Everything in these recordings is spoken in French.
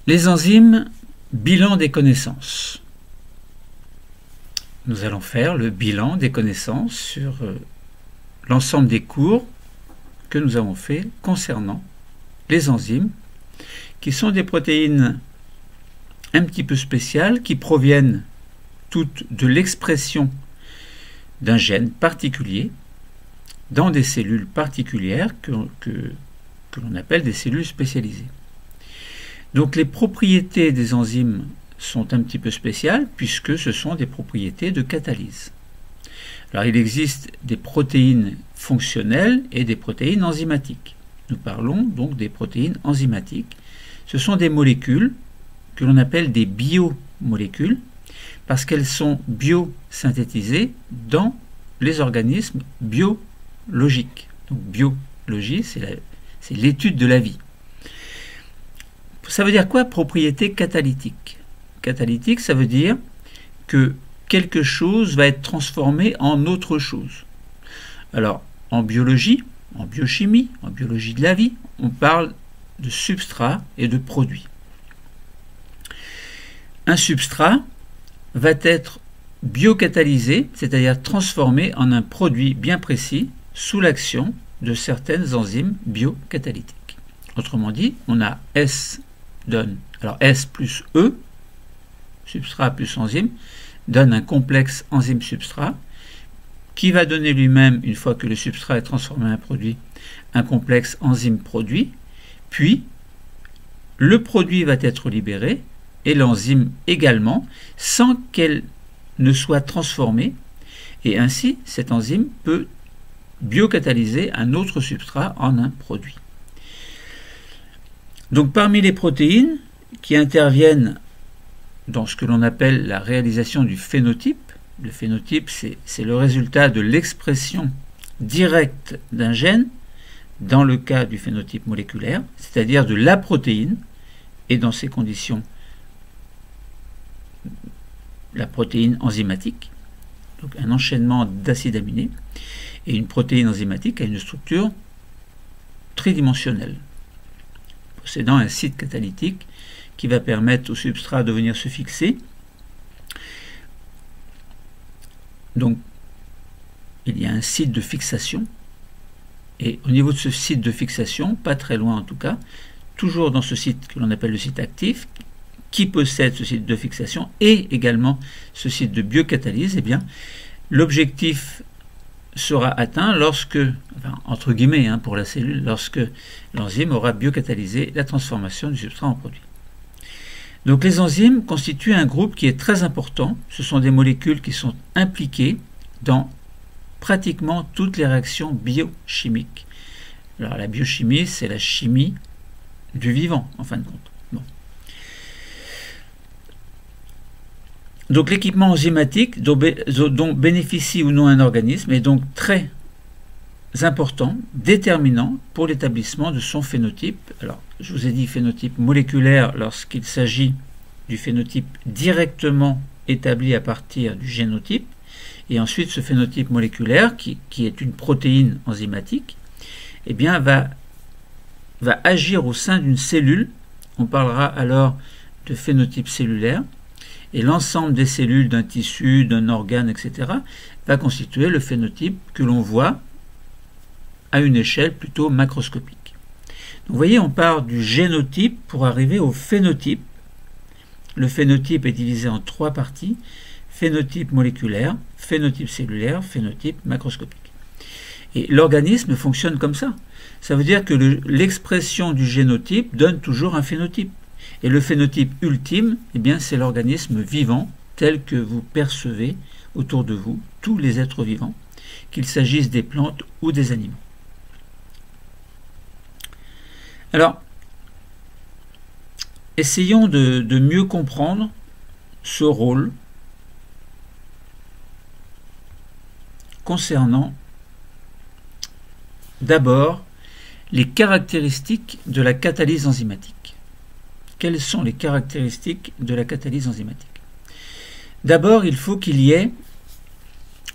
Les enzymes, bilan des connaissances. Nous allons faire le bilan des connaissances sur l'ensemble des cours que nous avons fait concernant les enzymes, qui sont des protéines un petit peu spéciales qui proviennent toutes de l'expression d'un gène particulier dans des cellules particulières que l'on appelle des cellules spécialisées. Donc les propriétés des enzymes sont un petit peu spéciales puisque ce sont des propriétés de catalyse. Alors il existe des protéines fonctionnelles et des protéines enzymatiques. Nous parlons donc des protéines enzymatiques. Ce sont des molécules que l'on appelle des biomolécules parce qu'elles sont biosynthétisées dans les organismes biologiques. Donc biologie, c'est l'étude de la vie. Ça veut dire quoi, propriété catalytique? Catalytique, ça veut dire que quelque chose va être transformé en autre chose. Alors, en biologie, en biochimie, en biologie de la vie, on parle de substrat et de produit. Un substrat va être biocatalysé, c'est-à-dire transformé en un produit bien précis sous l'action de certaines enzymes biocatalytiques. Autrement dit, on a S donne, alors S plus E, substrat plus enzyme, donne un complexe enzyme-substrat qui va donner lui-même, une fois que le substrat est transformé en un produit, un complexe enzyme-produit, puis le produit va être libéré et l'enzyme également, sans qu'elle ne soit transformée, et ainsi cette enzyme peut biocatalyser un autre substrat en un produit. Donc parmi les protéines qui interviennent dans ce que l'on appelle la réalisation du phénotype, le phénotype c'est le résultat de l'expression directe d'un gène dans le cas du phénotype moléculaire, c'est-à-dire de la protéine, et dans ces conditions la protéine enzymatique, donc un enchaînement d'acides aminés, et une protéine enzymatique a une structure tridimensionnelle, possédant un site catalytique qui va permettre au substrat de venir se fixer. Donc, il y a un site de fixation, et au niveau de ce site de fixation, pas très loin en tout cas, toujours dans ce site que l'on appelle le site actif, qui possède ce site de fixation et également ce site de biocatalyse, eh bien, l'objectif sera atteint lorsque, enfin, entre guillemets pour la cellule, lorsque l'enzyme aura biocatalysé la transformation du substrat en produit. Donc les enzymes constituent un groupe qui est très important. Ce sont des molécules qui sont impliquées dans pratiquement toutes les réactions biochimiques. Alors la biochimie, c'est la chimie du vivant, en fin de compte. Bon. Donc l'équipement enzymatique dont bénéficie ou non un organisme est donc très important, déterminant pour l'établissement de son phénotype. Alors, je vous ai dit phénotype moléculaire lorsqu'il s'agit du phénotype directement établi à partir du génotype, et ensuite ce phénotype moléculaire, qui est une protéine enzymatique, eh bien, va agir au sein d'une cellule. On parlera alors de phénotype cellulaire, et l'ensemble des cellules d'un tissu, d'un organe, etc., va constituer le phénotype que l'on voit à une échelle plutôt macroscopique. Donc, vous voyez, on part du génotype pour arriver au phénotype. Le phénotype est divisé en trois parties: phénotype moléculaire, phénotype cellulaire, phénotype macroscopique. Et l'organisme fonctionne comme ça. Ça veut dire que l'expression du génotype donne toujours un phénotype. Et le phénotype ultime, eh bien, c'est l'organisme vivant tel que vous percevez autour de vous, tous les êtres vivants, qu'il s'agisse des plantes ou des animaux. Alors, essayons de mieux comprendre ce rôle concernant d'abord les caractéristiques de la catalyse enzymatique. Quelles sont les caractéristiques de la catalyse enzymatique? D'abord, il faut qu'il y ait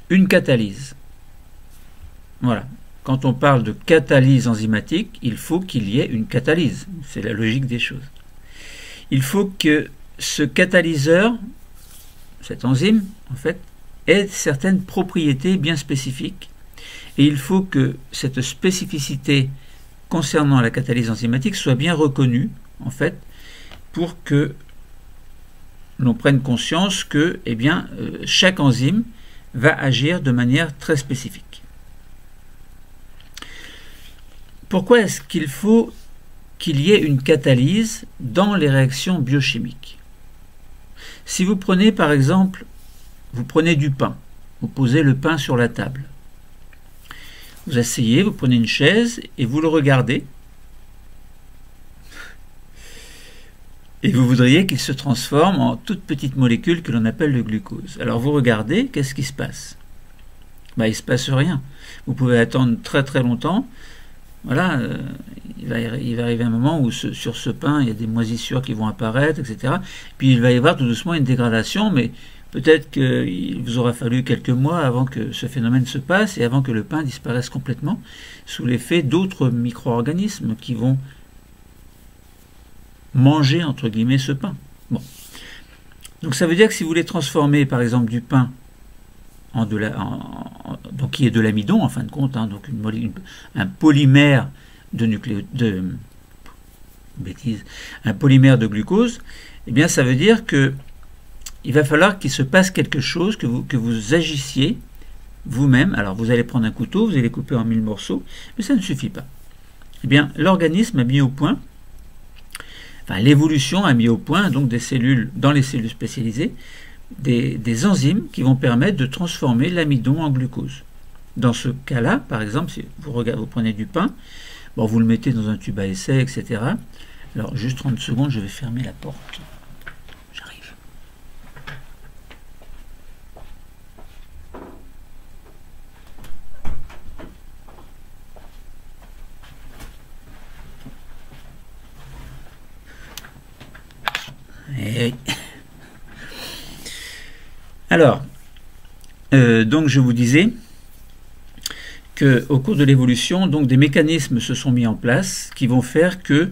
une catalyse. Voilà. Quand on parle de catalyse enzymatique, il faut qu'il y ait une catalyse. C'est la logique des choses. il faut que ce catalyseur, cette enzyme, en fait, ait certaines propriétés bien spécifiques. Et il faut que cette spécificité concernant la catalyse enzymatique soit bien reconnue, en fait, pour que l'on prenne conscience que chaque enzyme va agir de manière très spécifique. Pourquoi est-ce qu'il faut qu'il y ait une catalyse dans les réactions biochimiques? Si vous prenez par exemple, vous prenez du pain, vous posez le pain sur la table. Vous asseyez, vous prenez une chaise et vous le regardez. Et vous voudriez qu'il se transforme en toute petite molécule que l'on appelle le glucose. Alors vous regardez, qu'est-ce qui se passe? Il ne se passe rien. Vous pouvez attendre très très longtemps. Voilà, il va arriver un moment où sur ce pain, il y a des moisissures qui vont apparaître, etc. Puis il va y avoir tout doucement une dégradation, mais peut-être qu'il vous aura fallu quelques mois avant que ce phénomène se passe et avant que le pain disparaisse complètement sous l'effet d'autres micro-organismes qui vont manger, entre guillemets, ce pain. Bon. Donc ça veut dire que si vous voulez transformer, par exemple, du pain donc qui est de l'amidon, en fin de compte, donc un polymère un polymère de glucose, eh bien ça veut dire que il va falloir qu'il se passe quelque chose, que vous agissiez vous-même. Alors vous allez prendre un couteau, vous allez couper en 1000 morceaux, mais ça ne suffit pas. Eh bien l'organisme a mis au point, l'évolution a mis au point donc des cellules, dans les cellules spécialisées, des enzymes qui vont permettre de transformer l'amidon en glucose. Dans ce cas-là, par exemple, si vous prenez du pain, vous le mettez dans un tube à essai, etc. Alors juste 30 secondes, je vais fermer la porte. J'arrive. Et oui. Alors, donc je vous disais qu'au cours de l'évolution, donc des mécanismes se sont mis en place qui vont faire que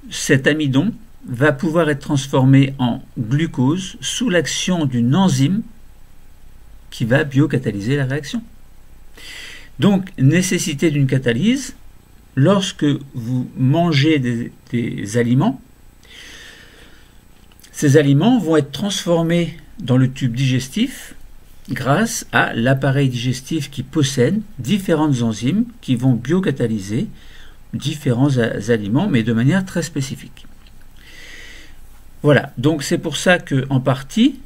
cet amidon va pouvoir être transformé en glucose sous l'action d'une enzyme qui va biocatalyser la réaction. Donc, nécessité d'une catalyse, lorsque vous mangez des aliments, ces aliments vont être transformés dans le tube digestif grâce à l'appareil digestif qui possède différentes enzymes qui vont biocatalyser différents aliments, mais de manière très spécifique. Voilà, donc c'est pour ça qu'en partie,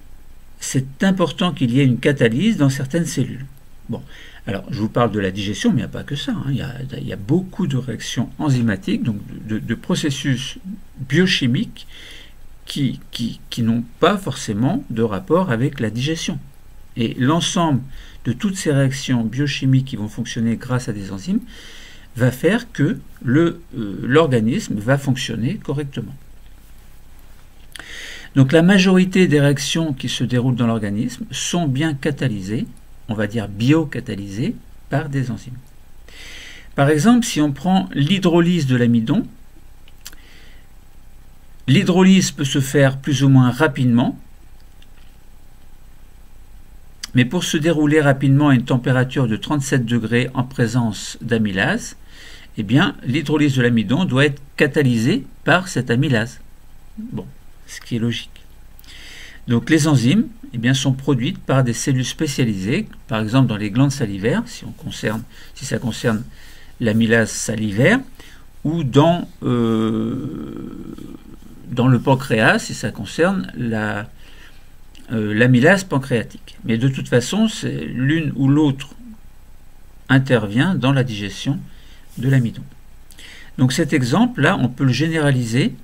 c'est important qu'il y ait une catalyse dans certaines cellules. Bon, alors je vous parle de la digestion, mais il n'y a pas que ça. Il y a beaucoup de réactions enzymatiques, donc de processus biochimiques qui n'ont pas forcément de rapport avec la digestion. Et l'ensemble de toutes ces réactions biochimiques qui vont fonctionner grâce à des enzymes va faire que l'organisme va fonctionner correctement. Donc la majorité des réactions qui se déroulent dans l'organisme sont bien catalysées, on va dire biocatalysées, par des enzymes. Par exemple, si on prend l'hydrolyse de l'amidon, l'hydrolyse peut se faire plus ou moins rapidement, mais pour se dérouler rapidement à une température de 37 degrés en présence d'amylase, eh bien, l'hydrolyse de l'amidon doit être catalysée par cette amylase. Bon, ce qui est logique. Donc les enzymes sont produites par des cellules spécialisées, par exemple dans les glandes salivaires, si ça concerne l'amylase salivaire, ou dans le pancréas, si ça concerne l'amylase pancréatique. Mais de toute façon, l'une ou l'autre intervient dans la digestion de l'amidon. Donc cet exemple-là, on peut le généraliser.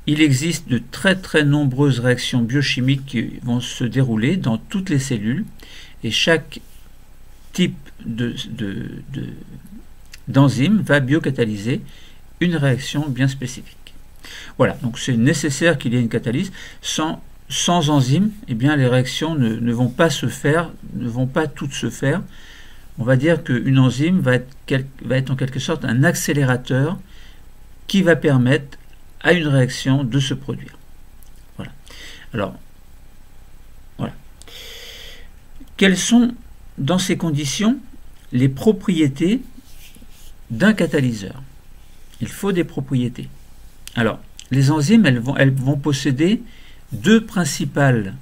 Il existe de très très nombreuses réactions biochimiques qui vont se dérouler dans toutes les cellules, et chaque type d'enzyme va biocatalyser une réaction bien spécifique. Voilà, donc c'est nécessaire qu'il y ait une catalyse. Sans enzyme, les réactions ne vont pas se faire, ne vont pas toutes se faire. On va dire qu'une enzyme va être en quelque sorte un accélérateur qui va permettre à une réaction de se produire. Alors, voilà. Quelles sont, dans ces conditions, les propriétés d'un catalyseur? Il faut des propriétés. Alors, les enzymes, elles vont posséder deux principales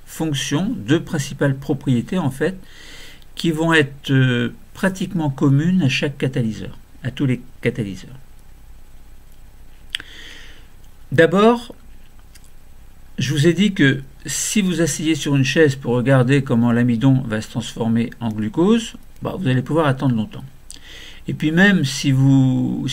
fonctions, deux principales propriétés, en fait, qui vont être pratiquement communes à chaque catalyseur, à tous les catalyseurs. D'abord, je vous ai dit que si vous asseyez sur une chaise pour regarder comment l'amidon va se transformer en glucose, vous allez pouvoir attendre longtemps. Et puis même si vous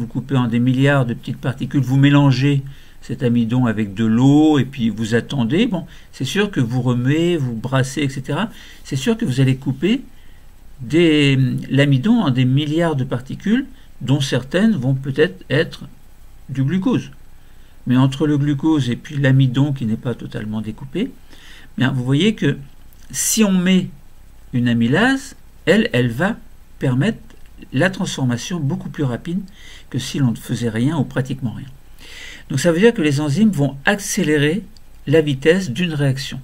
coupez en des milliards de petites particules, vous mélangez cet amidon avec de l'eau et puis vous attendez, c'est sûr que vous remuez, vous brassez, etc. C'est sûr que vous allez couper l'amidon en des milliards de particules dont certaines vont peut-être être du glucose. Mais entre le glucose et puis l'amidon qui n'est pas totalement découpé, vous voyez que si on met une amylase, elle va permettre la transformation beaucoup plus rapide que si l'on ne faisait rien ou pratiquement rien. Donc ça veut dire que les enzymes vont accélérer la vitesse d'une réaction.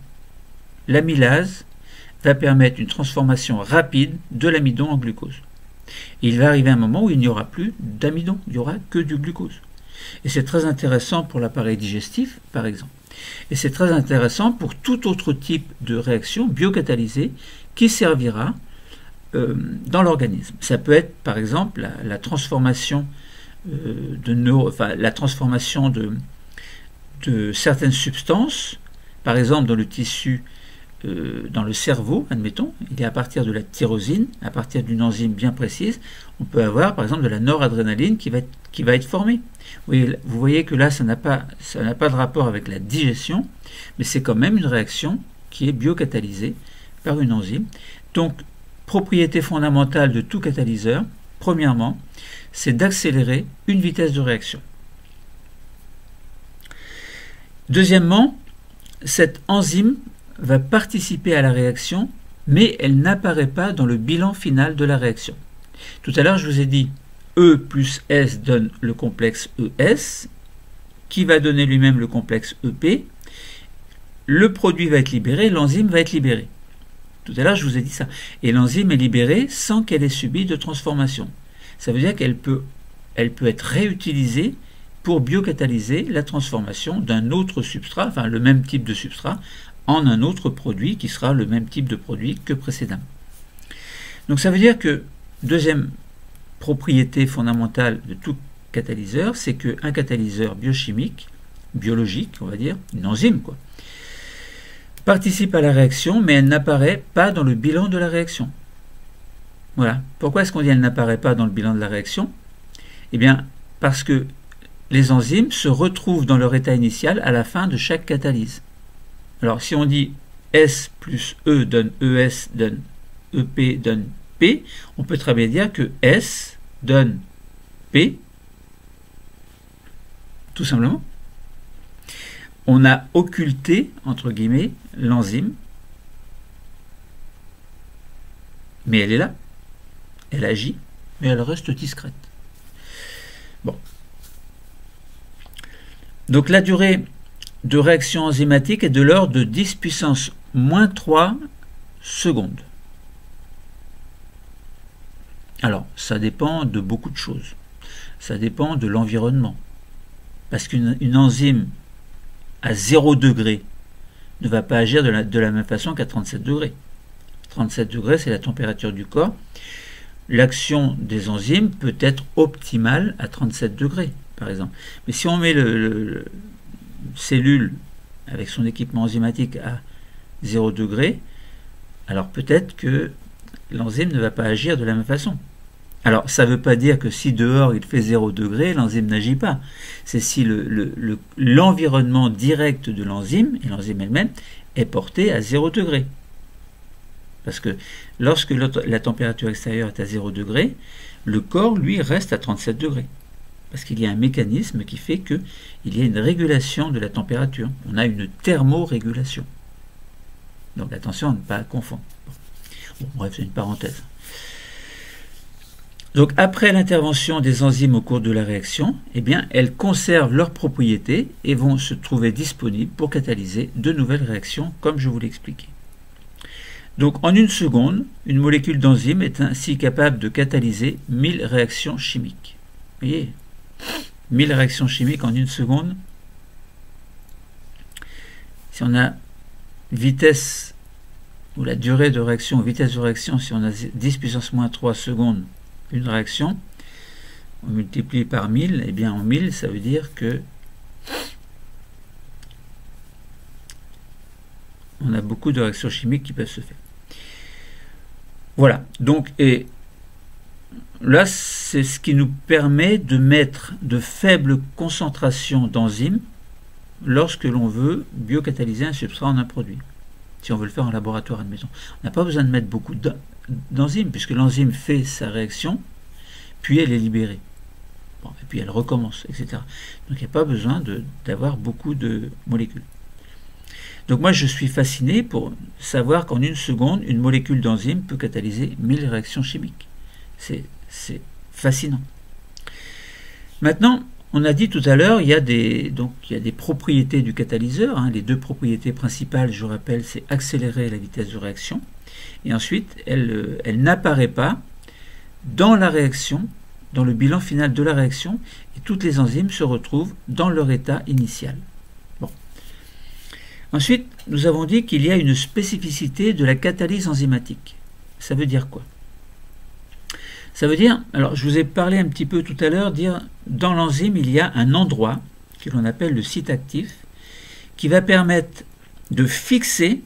L'amylase va permettre une transformation rapide de l'amidon en glucose. Et il va arriver un moment où il n'y aura plus d'amidon, il n'y aura que du glucose. Et c'est très intéressant pour l'appareil digestif, par exemple. Et c'est très intéressant pour tout autre type de réaction biocatalysée qui servira dans l'organisme. Ça peut être, par exemple, la transformation la transformation de certaines substances, par exemple dans le tissu, dans le cerveau, admettons, il est à partir de la tyrosine, à partir d'une enzyme bien précise, on peut avoir par exemple de la noradrénaline qui va être formée. Vous voyez que là, ça n'a pas de rapport avec la digestion, mais c'est quand même une réaction qui est biocatalysée par une enzyme. Donc, propriété fondamentale de tout catalyseur, premièrement, c'est d'accélérer une vitesse de réaction. Deuxièmement, cette enzyme va participer à la réaction, mais elle n'apparaît pas dans le bilan final de la réaction. Tout à l'heure, je vous ai dit E plus S donne le complexe ES, qui va donner lui-même le complexe EP. Le produit va être libéré, l'enzyme va être libérée. Tout à l'heure, je vous ai dit ça. Et l'enzyme est libérée sans qu'elle ait subi de transformation. Ça veut dire qu'elle peut être réutilisée pour biocatalyser la transformation d'un autre substrat, enfin le même type de substrat, en un autre produit qui sera le même type de produit que précédemment. Donc ça veut dire que, deuxième propriété fondamentale de tout catalyseur, c'est qu'un catalyseur biochimique, biologique, on va dire, une enzyme, participe à la réaction, mais elle n'apparaît pas dans le bilan de la réaction. Voilà. Pourquoi est-ce qu'on dit qu'elle n'apparaît pas dans le bilan de la réaction? Eh bien, parce que les enzymes se retrouvent dans leur état initial à la fin de chaque catalyse. Alors, si on dit S plus E donne ES donne EP donne P, on peut très bien dire que S donne P, tout simplement. On a occulté, entre guillemets, l'enzyme, mais elle est là. Elle agit, mais elle reste discrète. Bon. Donc la durée de réaction enzymatique est de l'ordre de 10 puissance moins 3 secondes. Alors, ça dépend de beaucoup de choses. Ça dépend de l'environnement. Parce qu'une enzyme à 0 degré ne va pas agir de la même façon qu'à 37 degrés. 37 degrés, c'est la température du corps. L'action des enzymes peut être optimale à 37 degrés, par exemple. Mais si on met le cellule avec son équipement enzymatique à 0 degré, alors peut-être que l'enzyme ne va pas agir de la même façon. Alors, ça ne veut pas dire que si dehors il fait 0 degré, l'enzyme n'agit pas. C'est si l'environnement direct de l'enzyme, et l'enzyme elle-même, est porté à 0 degré. Parce que lorsque la température extérieure est à 0 degré, le corps, lui, reste à 37 degrés. Parce qu'il y a un mécanisme qui fait qu'il y a une régulation de la température. On a une thermorégulation. Donc attention à ne pas confondre. Bon, bref, c'est une parenthèse. Donc après l'intervention des enzymes au cours de la réaction, eh bien, elles conservent leurs propriétés et vont se trouver disponibles pour catalyser de nouvelles réactions, comme je vous l'ai expliqué. Donc en une seconde, une molécule d'enzyme est ainsi capable de catalyser 1000 réactions chimiques. Vous voyez, 1000 réactions chimiques en une seconde. Si on a vitesse ou la durée de réaction, vitesse de réaction, si on a 10 puissance moins 3 secondes une réaction, on multiplie par 1000, et bien en 1000, ça veut dire que on a beaucoup de réactions chimiques qui peuvent se faire. Voilà, donc, et là, c'est ce qui nous permet de mettre de faibles concentrations d'enzymes lorsque l'on veut biocatalyser un substrat en un produit. Si on veut le faire en laboratoire, admettons. On n'a pas besoin de mettre beaucoup d'enzymes, puisque l'enzyme fait sa réaction, puis elle est libérée. Bon, et puis elle recommence, etc. Donc il n'y a pas besoin d'avoir beaucoup de molécules. Donc moi je suis fasciné pour savoir qu'en une seconde, une molécule d'enzyme peut catalyser 1000 réactions chimiques. C'est fascinant. Maintenant, on a dit tout à l'heure, il y a des propriétés du catalyseur. Hein. Les deux propriétés principales, je rappelle, c'est accélérer la vitesse de réaction. Et ensuite, elle n'apparaît pas dans la réaction, dans le bilan final de la réaction, et toutes les enzymes se retrouvent dans leur état initial. Bon. Ensuite, nous avons dit qu'il y a une spécificité de la catalyse enzymatique. Ça veut dire quoi ? Ça veut dire, alors je vous ai parlé un petit peu tout à l'heure, dire dans l'enzyme il y a un endroit que l'on appelle le site actif qui va permettre de fixer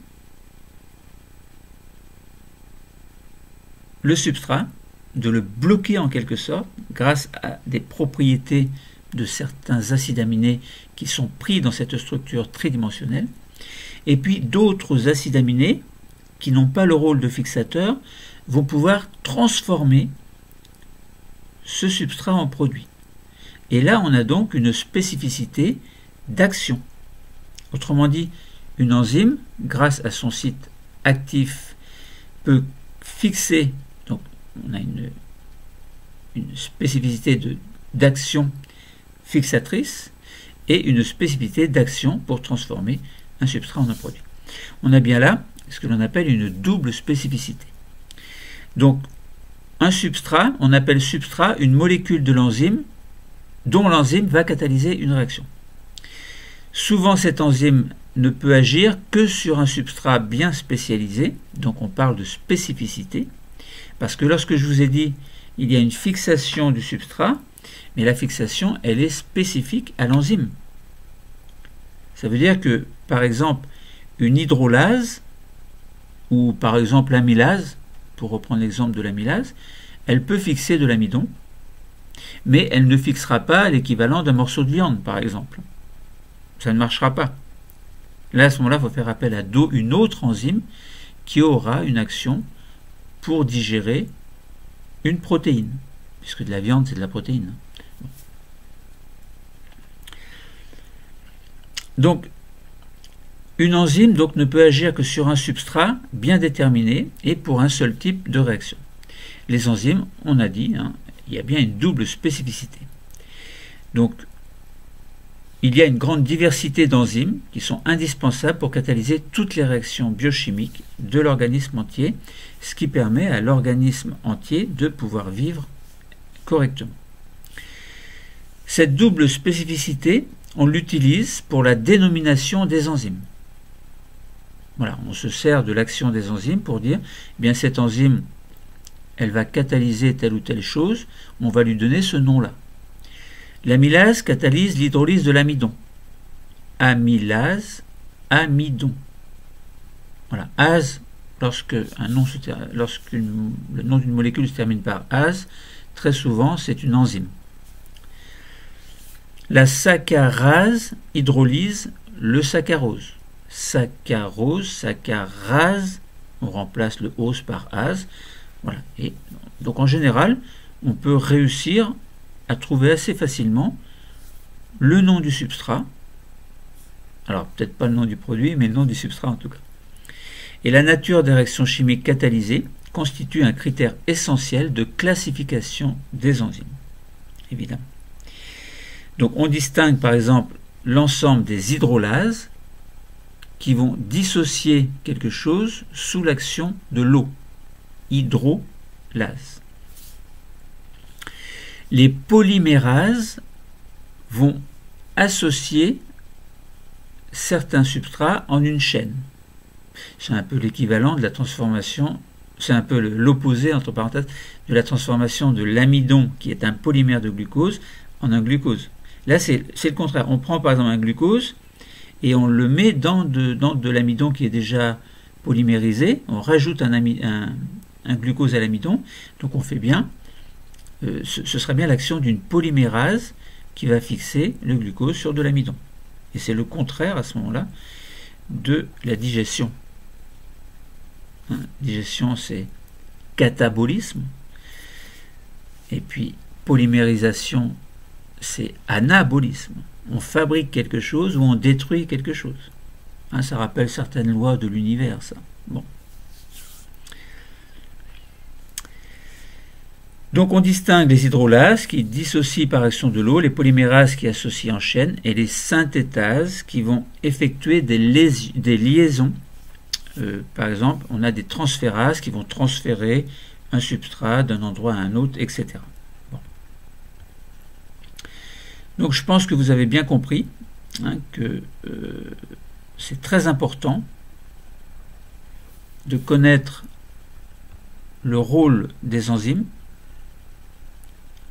le substrat, de le bloquer en quelque sorte grâce à des propriétés de certains acides aminés qui sont pris dans cette structure tridimensionnelle, et puis d'autres acides aminés qui n'ont pas le rôle de fixateur vont pouvoir transformer ce substrat en produit. Et là, on a donc une spécificité d'action. Autrement dit, une enzyme, grâce à son site actif, peut fixer, donc on a une spécificité d'action fixatrice et une spécificité d'action pour transformer un substrat en un produit. On a bien là ce que l'on appelle une double spécificité. Donc, un substrat, on appelle substrat une molécule de l'enzyme dont l'enzyme va catalyser une réaction. Souvent, cette enzyme ne peut agir que sur un substrat bien spécialisé, donc on parle de spécificité, parce que lorsque je vous ai dit il y a une fixation du substrat, mais la fixation, elle est spécifique à l'enzyme. Ça veut dire que, par exemple, une hydrolase, ou par exemple l'amylase, pour reprendre l'exemple de l'amylase, elle peut fixer de l'amidon, mais elle ne fixera pas l'équivalent d'un morceau de viande, par exemple. Ça ne marchera pas. Là, à ce moment-là, il faut faire appel à une autre enzyme qui aura une action pour digérer une protéine, puisque de la viande, c'est de la protéine. Donc, une enzyme ne peut agir que sur un substrat bien déterminé et pour un seul type de réaction. Les enzymes, on a dit, il y a bien une double spécificité. Donc, il y a une grande diversité d'enzymes qui sont indispensables pour catalyser toutes les réactions biochimiques de l'organisme entier, ce qui permet à l'organisme entier de pouvoir vivre correctement. Cette double spécificité, on l'utilise pour la dénomination des enzymes. Voilà, on se sert de l'action des enzymes pour dire, eh bien cette enzyme, elle va catalyser telle ou telle chose, on va lui donner ce nom-là. L'amylase catalyse l'hydrolyse de l'amidon. Amylase, amidon. Voilà, ase, lorsque le nom d'une molécule se termine par ase, très souvent c'est une enzyme. La saccharase hydrolyse le saccharose. Saccharose, saccharase, on remplace le ose par ase. Voilà. Et donc en général, on peut réussir à trouver assez facilement le nom du substrat. Alors peut-être pas le nom du produit, mais le nom du substrat en tout cas. Et la nature des réactions chimiques catalysées constitue un critère essentiel de classification des enzymes, évidemment. Donc on distingue par exemple l'ensemble des hydrolases qui vont dissocier quelque chose sous l'action de l'eau. Hydrolase. Les polymérases vont associer certains substrats en une chaîne. C'est un peu l'équivalent de la transformation, c'est un peu l'opposé, entre parenthèses, de la transformation de l'amidon, qui est un polymère de glucose, en un glucose. Là, c'est le contraire. On prend par exemple un glucose et on le met dans de l'amidon qui est déjà polymérisé. On rajoute un glucose à l'amidon. Donc on fait bien. Ce serait bien l'action d'une polymérase qui va fixer le glucose sur de l'amidon. Et c'est le contraire à ce moment-là de la digestion. Digestion, c'est catabolisme. Et puis polymérisation, c'est anabolisme. On fabrique quelque chose ou on détruit quelque chose. Ça rappelle certaines lois de l'univers, ça. Bon. Donc on distingue les hydrolases qui dissocient par action de l'eau, les polymérases qui associent en chaîne et les synthétases qui vont effectuer des liaisons. Par exemple, on a des transférases qui vont transférer un substrat d'un endroit à un autre, etc. Bon. Donc je pense que vous avez bien compris que c'est très important de connaître le rôle des enzymes.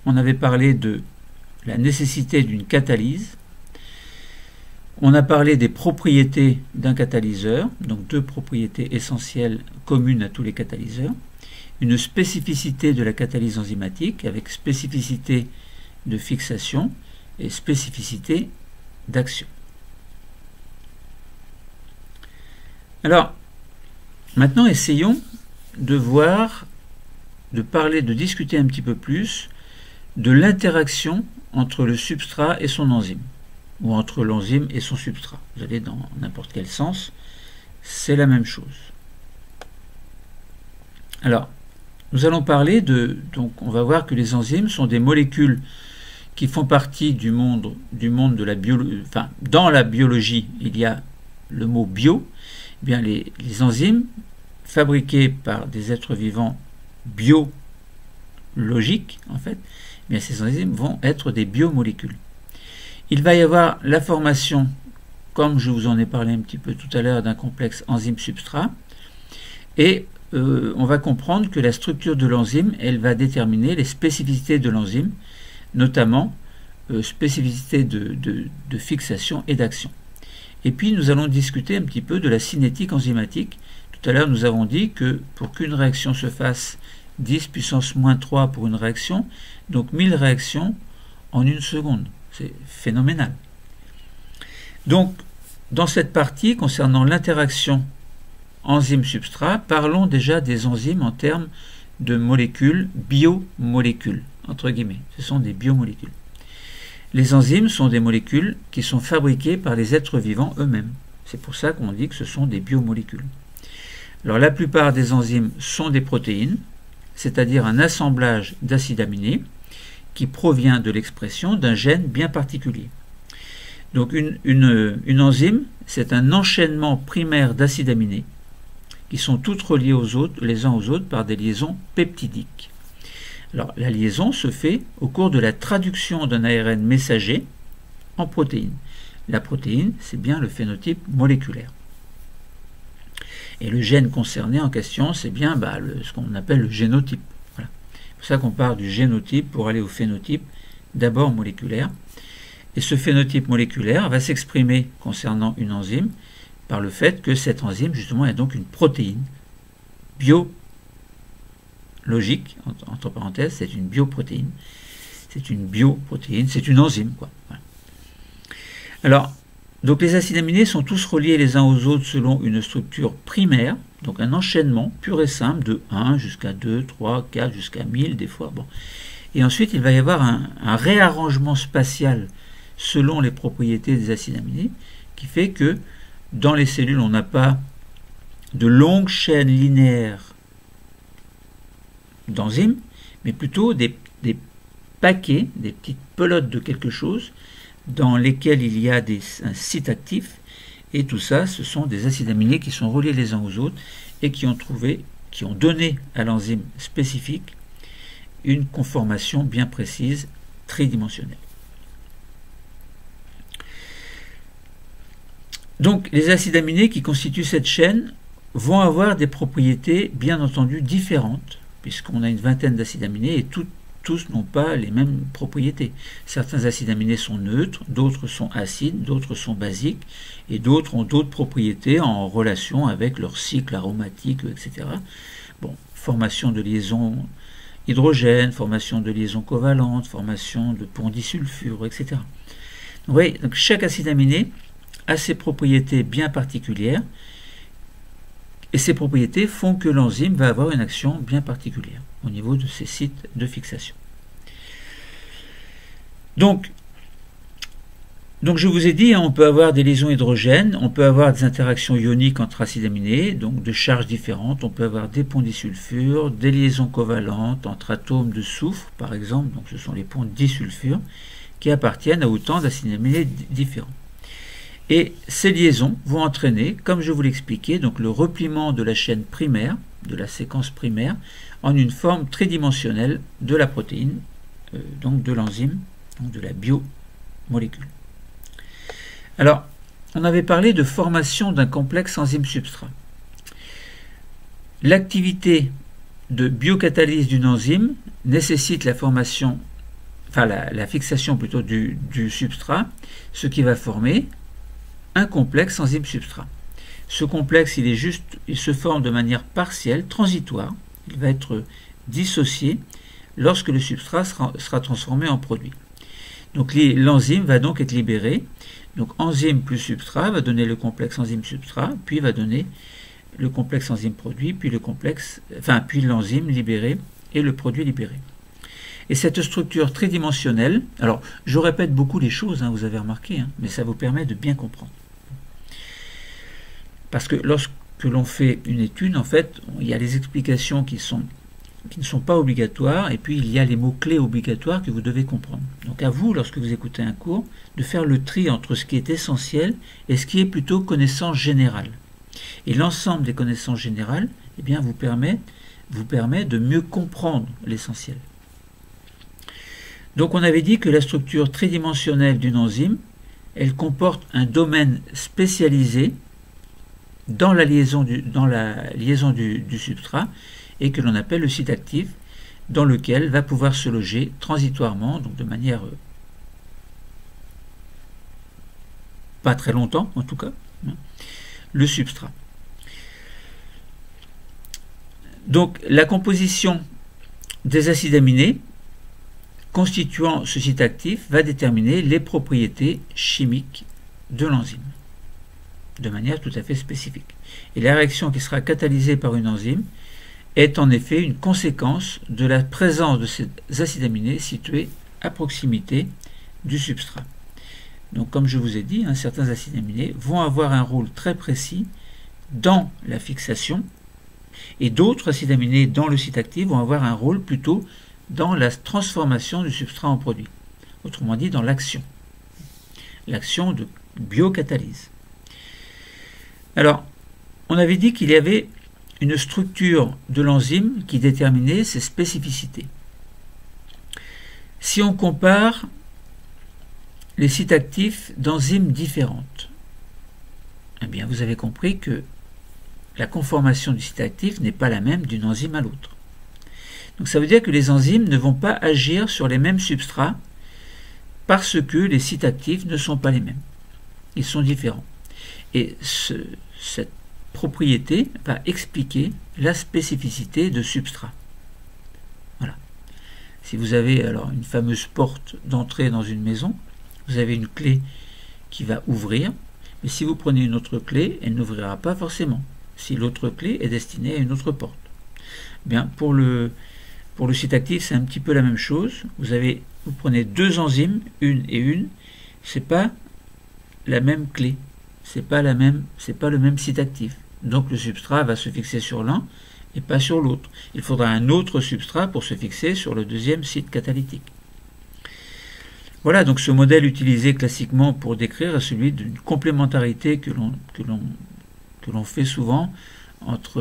On avait parlé de la nécessité d'une catalyse. On a parlé des propriétés d'un catalyseur, donc deux propriétés essentielles communes à tous les catalyseurs. Une spécificité de la catalyse enzymatique avec spécificité de fixation et spécificité d'action. Alors, maintenant essayons de voir, de discuter un petit peu plus de l'interaction entre le substrat et son enzyme, ou entre l'enzyme et son substrat. Vous allez dans n'importe quel sens, c'est la même chose. Alors, nous allons parler donc on va voir que les enzymes sont des molécules qui font partie du monde de la biologie. Enfin, dans la biologie, il y a le mot bio. Eh bien, les enzymes fabriquées par des êtres vivants biologiques, en fait, eh bien, ces enzymes vont être des biomolécules. Il va y avoir la formation, comme je vous en ai parlé un petit peu tout à l'heure, d'un complexe enzyme-substrat. Et on va comprendre que la structure de l'enzyme, elle va déterminer les spécificités de l'enzyme, notamment spécificité de fixation et d'action. Et puis nous allons discuter un petit peu de la cinétique enzymatique. Tout à l'heure nous avons dit que pour qu'une réaction se fasse, 10 puissance moins 3 pour une réaction, donc 1000 réactions en une seconde. C'est phénoménal. Donc dans cette partie concernant l'interaction enzyme-substrat, parlons déjà des enzymes en termes de molécules, biomolécules, entre guillemets. Ce sont des biomolécules. Les enzymes sont des molécules qui sont fabriquées par les êtres vivants eux-mêmes. C'est pour ça qu'on dit que ce sont des biomolécules. Alors la plupart des enzymes sont des protéines, c'est-à-dire un assemblage d'acides aminés qui provient de l'expression d'un gène bien particulier. Donc une enzyme, c'est un enchaînement primaire d'acides aminés qui sont toutes reliées les uns aux autres par des liaisons peptidiques. Alors, la liaison se fait au cours de la traduction d'un ARN messager en protéine. La protéine, c'est bien le phénotype moléculaire. Et le gène concerné en question, c'est bien ce qu'on appelle le génotype. Voilà. C'est pour ça qu'on part du génotype pour aller au phénotype, d'abord moléculaire. Et ce phénotype moléculaire va s'exprimer concernant une enzyme par le fait que cette enzyme, justement, est donc une protéine biologique, entre parenthèses, c'est une bioprotéine. C'est une bioprotéine, c'est une enzyme, quoi. Voilà. Alors, donc les acides aminés sont tous reliés les uns aux autres selon une structure primaire, donc un enchaînement pur et simple de 1 jusqu'à 2, 3, 4, jusqu'à 1000 des fois. Bon. Et ensuite, il va y avoir un réarrangement spatial selon les propriétés des acides aminés qui fait que dans les cellules, on n'a pas de longues chaînes linéaires d'enzymes, mais plutôt des paquets, des petites pelotes de quelque chose dans lesquelles il y a un site actif, et tout ça, ce sont des acides aminés qui sont reliés les uns aux autres et qui ont donné à l'enzyme spécifique une conformation bien précise, tridimensionnelle. Donc les acides aminés qui constituent cette chaîne vont avoir des propriétés bien entendu différentes, puisqu'on a une vingtaine d'acides aminés et tous n'ont pas les mêmes propriétés. Certains acides aminés sont neutres, d'autres sont acides, d'autres sont basiques, et d'autres ont d'autres propriétés en relation avec leur cycle aromatique, etc. Bon, formation de liaisons hydrogène, formation de liaisons covalentes, formation de ponts disulfure, etc. Donc, vous voyez, donc chaque acide aminé a ses propriétés bien particulières, et ces propriétés font que l'enzyme va avoir une action bien particulière au niveau de ses sites de fixation. Donc je vous ai dit, on peut avoir des liaisons hydrogènes, on peut avoir des interactions ioniques entre acides aminés, donc de charges différentes, on peut avoir des ponts disulfure, des liaisons covalentes entre atomes de soufre, par exemple, donc ce sont les ponts disulfure, qui appartiennent à autant d'acides aminés différents. Et ces liaisons vont entraîner, comme je vous l'expliquais, donc le repliement de la chaîne primaire, de la séquence primaire, en une forme tridimensionnelle de la protéine, donc de l'enzyme, donc de la biomolécule. Alors, on avait parlé de formation d'un complexe enzyme-substrat. L'activité de biocatalyse d'une enzyme nécessite la formation, enfin la fixation plutôt du substrat, ce qui va former un complexe enzyme-substrat. Ce complexe, il se forme de manière partielle, transitoire. Il va être dissocié lorsque le substrat sera transformé en produit. Donc l'enzyme va donc être libérée. Donc enzyme plus substrat va donner le complexe enzyme-substrat, puis va donner le complexe enzyme-produit, puis l'enzyme libérée et le produit libéré. Et cette structure tridimensionnelle, alors je répète beaucoup les choses, vous avez remarqué, mais ça vous permet de bien comprendre. Parce que lorsque l'on fait une étude, en fait, il y a les explications qui ne sont pas obligatoires, et puis il y a les mots-clés obligatoires que vous devez comprendre. Donc à vous, lorsque vous écoutez un cours, de faire le tri entre ce qui est essentiel et ce qui est plutôt connaissance générale. Et l'ensemble des connaissances générales, eh bien, vous permet de mieux comprendre l'essentiel. Donc on avait dit que la structure tridimensionnelle d'une enzyme, elle comporte un domaine spécialisé dans la liaison du substrat et que l'on appelle le site actif, dans lequel va pouvoir se loger transitoirement, donc de manière pas très longtemps en tout cas, le substrat. Donc la composition des acides aminés constituant ce site actif va déterminer les propriétés chimiques de l'enzyme de manière tout à fait spécifique. Et la réaction qui sera catalysée par une enzyme est en effet une conséquence de la présence de ces acides aminés situés à proximité du substrat. Donc comme je vous ai dit, certains acides aminés vont avoir un rôle très précis dans la fixation et d'autres acides aminés dans le site actif vont avoir un rôle plutôt dans la transformation du substrat en produit. Autrement dit, dans l'action de biocatalyse. Alors, on avait dit qu'il y avait une structure de l'enzyme qui déterminait ses spécificités. Si on compare les sites actifs d'enzymes différentes, eh bien vous avez compris que la conformation du site actif n'est pas la même d'une enzyme à l'autre. Donc ça veut dire que les enzymes ne vont pas agir sur les mêmes substrats parce que les sites actifs ne sont pas les mêmes. Ils sont différents. Et cette propriété va expliquer la spécificité de substrat. Voilà. Si vous avez alors une fameuse porte d'entrée dans une maison, vous avez une clé qui va ouvrir, mais si vous prenez une autre clé, elle n'ouvrira pas forcément, si l'autre clé est destinée à une autre porte. Bien, pour le site actif, c'est un petit peu la même chose. Vous prenez deux enzymes, une et une, c'est pas la même clé. C'est pas le même site actif. Donc le substrat va se fixer sur l'un et pas sur l'autre. Il faudra un autre substrat pour se fixer sur le deuxième site catalytique. Voilà, donc ce modèle utilisé classiquement pour décrire est celui d'une complémentarité que l'on fait souvent entre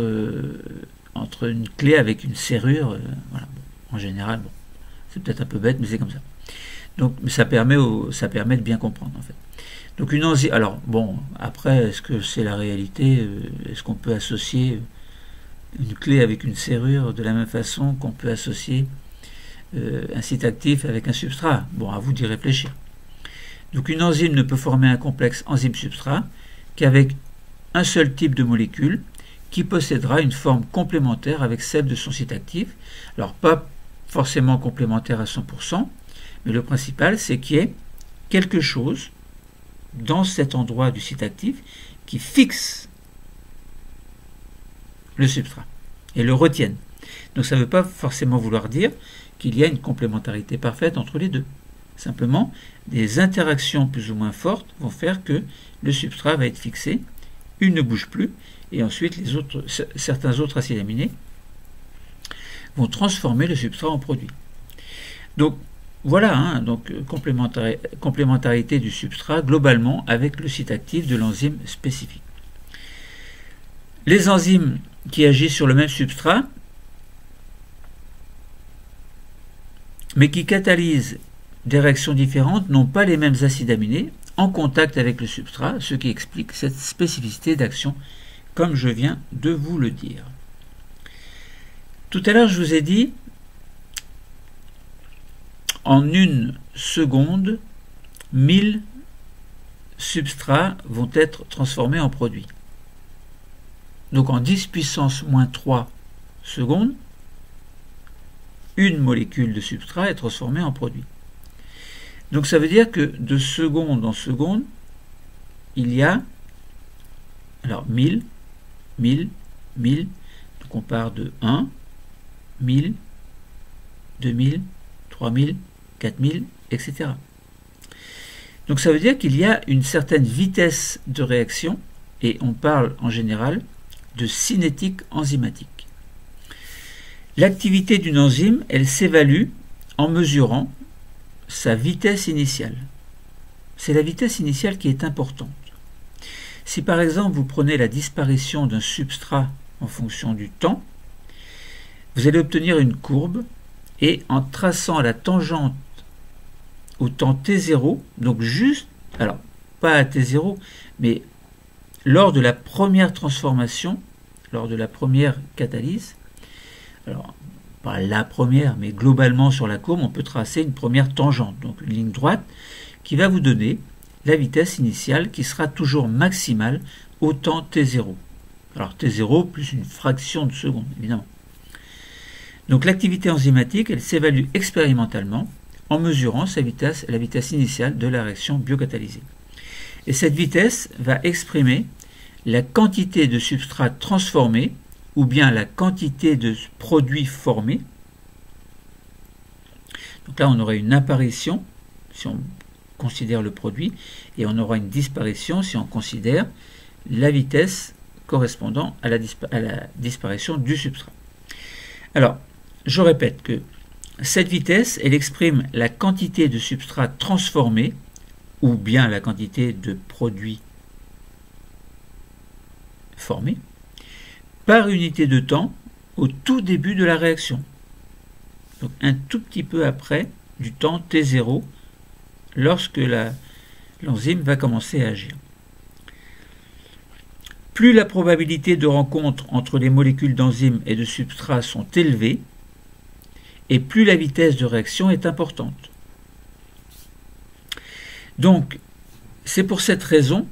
une clé avec une serrure. Voilà. En général, bon, c'est peut-être un peu bête, mais c'est comme ça. Donc, ça permet de bien comprendre, en fait. Donc, une enzyme. Alors, bon, après, est-ce que c'est la réalité? Est-ce qu'on peut associer une clé avec une serrure de la même façon qu'on peut associer un site actif avec un substrat? Bon, à vous d'y réfléchir. Donc, une enzyme ne peut former un complexe enzyme-substrat qu'avec un seul type de molécule qui possédera une forme complémentaire avec celle de son site actif. Alors, pas forcément complémentaire à 100%, mais le principal, c'est qu'il y ait quelque chose dans cet endroit du site actif qui fixe le substrat et le retienne. Donc ça ne veut pas forcément vouloir dire qu'il y a une complémentarité parfaite entre les deux. Simplement, des interactions plus ou moins fortes vont faire que le substrat va être fixé, il ne bouge plus, et ensuite certains autres acides aminés vont transformer le substrat en produit. Donc voilà, donc complémentarité du substrat globalement avec le site actif de l'enzyme spécifique. Les enzymes qui agissent sur le même substrat, mais qui catalysent des réactions différentes, n'ont pas les mêmes acides aminés en contact avec le substrat, ce qui explique cette spécificité d'action, comme je viens de vous le dire. Tout à l'heure, je vous ai dit, en 1 seconde, 1000 substrats vont être transformés en produits. Donc en 10 puissance moins 3 secondes, une molécule de substrat est transformée en produit. Donc ça veut dire que de seconde en seconde, il y a alors 1000, 1000, 1000, donc on part de 1, 1000, 2000, 3000, 4000, etc. Donc ça veut dire qu'il y a une certaine vitesse de réaction, et on parle en général de cinétique enzymatique. L'activité d'une enzyme, elle s'évalue en mesurant sa vitesse initiale. C'est la vitesse initiale qui est importante. Si par exemple vous prenez la disparition d'un substrat en fonction du temps, vous allez obtenir une courbe et en traçant la tangente au temps t0, donc juste, alors pas à t0, mais lors de la première transformation, lors de la première catalyse, alors pas la première, mais globalement sur la courbe, on peut tracer une première tangente, donc une ligne droite, qui va vous donner la vitesse initiale qui sera toujours maximale au temps t0. Alors t0 plus une fraction de seconde, évidemment. Donc l'activité enzymatique, elle s'évalue expérimentalement en mesurant la vitesse initiale de la réaction biocatalysée. Et cette vitesse va exprimer la quantité de substrat transformé ou bien la quantité de produits formés. Donc là, on aurait une apparition si on considère le produit et on aura une disparition si on considère la vitesse correspondant à la disparition du substrat. Alors, je répète que cette vitesse, elle exprime la quantité de substrat transformé ou bien la quantité de produits formés par unité de temps au tout début de la réaction. Donc un tout petit peu après du temps t0 lorsque l'enzyme va commencer à agir. Plus la probabilité de rencontre entre les molécules d'enzymes et de substrat sont élevées, et plus la vitesse de réaction est importante. Donc, c'est pour cette raison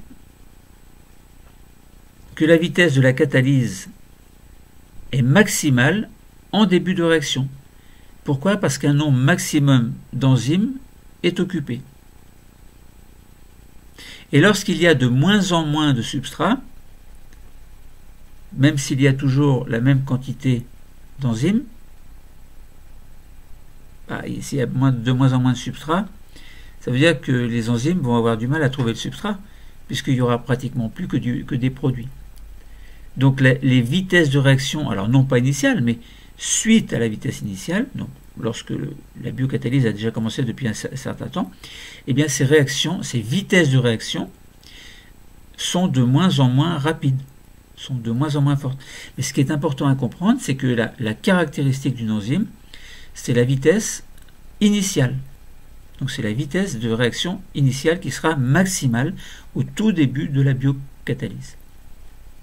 que la vitesse de la catalyse est maximale en début de réaction. Pourquoi? Parce qu'un nombre maximum d'enzymes est occupé. Et lorsqu'il y a de moins en moins de substrats, même s'il y a toujours la même quantité d'enzymes, s'il y a de moins en moins de substrats, ça veut dire que les enzymes vont avoir du mal à trouver le substrat, puisqu'il n'y aura pratiquement plus que des produits. donc les vitesses de réaction, alors non pas initiales, mais suite à la vitesse initiale, donc lorsque la biocatalyse a déjà commencé depuis un certain temps, eh bien ces réactions, ces vitesses de réaction sont de moins en moins rapides, sont de moins en moins fortes. Mais ce qui est important à comprendre, c'est que la caractéristique d'une enzyme, c'est la vitesse initiale. Donc c'est la vitesse de réaction initiale qui sera maximale au tout début de la biocatalyse.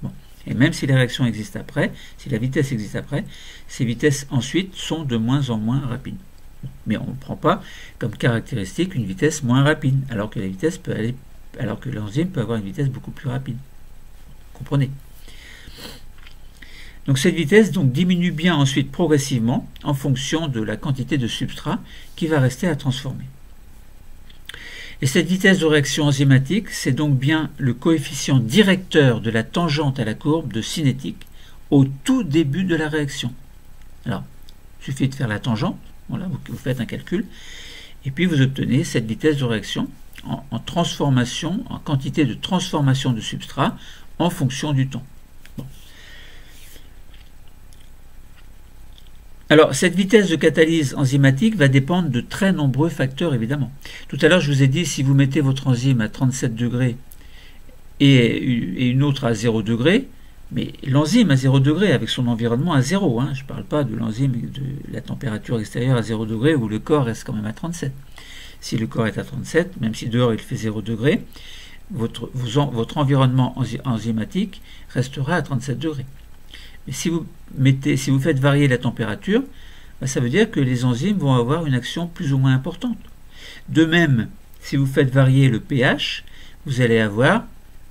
Bon. Et même si la réaction existe après, si la vitesse existe après, ces vitesses ensuite sont de moins en moins rapides. Mais on ne prend pas comme caractéristique une vitesse moins rapide, alors que l'enzyme peut avoir une vitesse beaucoup plus rapide. Vous comprenez? Donc cette vitesse diminue bien ensuite progressivement en fonction de la quantité de substrat qui va rester à transformer. Et cette vitesse de réaction enzymatique, c'est donc bien le coefficient directeur de la tangente à la courbe de cinétique au tout début de la réaction. Alors, il suffit de faire la tangente, voilà, vous faites un calcul, et puis vous obtenez cette vitesse de réaction en transformation, en quantité de transformation de substrat en fonction du temps. Alors, cette vitesse de catalyse enzymatique va dépendre de très nombreux facteurs, évidemment. Tout à l'heure, je vous ai dit, si vous mettez votre enzyme à 37 degrés et une autre à 0 degré, mais l'enzyme à 0 degré avec son environnement à 0, je ne parle pas de l'enzyme de la température extérieure à 0 degré où le corps reste quand même à 37. Si le corps est à 37, même si dehors il fait 0 degré, votre environnement enzymatique restera à 37 degrés. Mais si vous faites varier la température, ça veut dire que les enzymes vont avoir une action plus ou moins importante. De même, si vous faites varier le pH, vous allez avoir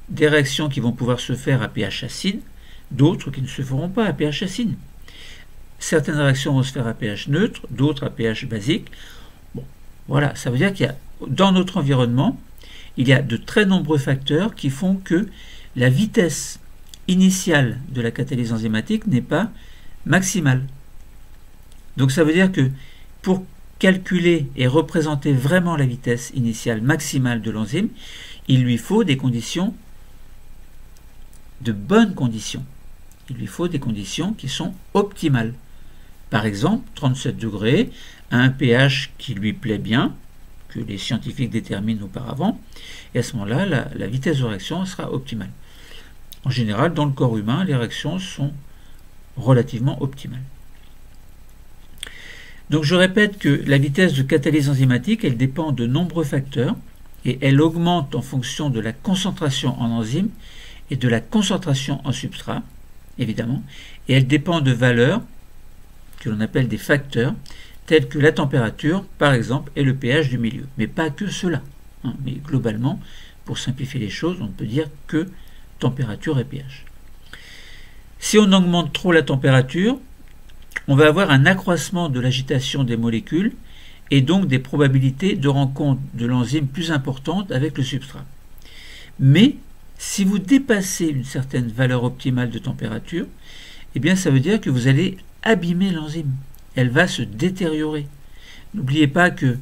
des réactions qui vont pouvoir se faire à pH acide, d'autres qui ne se feront pas à pH acide. Certaines réactions vont se faire à pH neutre, d'autres à pH basique. Bon, voilà, ça veut dire qu'il y a, dans notre environnement, il y a de très nombreux facteurs qui font que la vitesse initiale de la catalyse enzymatique n'est pas maximale. Donc ça veut dire que pour calculer et représenter vraiment la vitesse initiale maximale de l'enzyme, il lui faut des conditions, de bonnes conditions. Il lui faut des conditions qui sont optimales. Par exemple, 37 degrés, à un pH qui lui plaît bien, que les scientifiques déterminent auparavant, et à ce moment-là, la vitesse de réaction sera optimale. En général, dans le corps humain, les réactions sont relativement optimales. Donc je répète que la vitesse de catalyse enzymatique, elle dépend de nombreux facteurs et elle augmente en fonction de la concentration en enzyme et de la concentration en substrat, évidemment, et elle dépend de valeurs que l'on appelle des facteurs, tels que la température, par exemple, et le pH du milieu. Mais pas que cela. Mais globalement, pour simplifier les choses, on ne peut dire que température et pH. Si on augmente trop la température, on va avoir un accroissement de l'agitation des molécules et donc des probabilités de rencontre de l'enzyme plus importantes avec le substrat. Mais si vous dépassez une certaine valeur optimale de température, eh bien ça veut dire que vous allez abîmer l'enzyme. Elle va se détériorer. N'oubliez pas que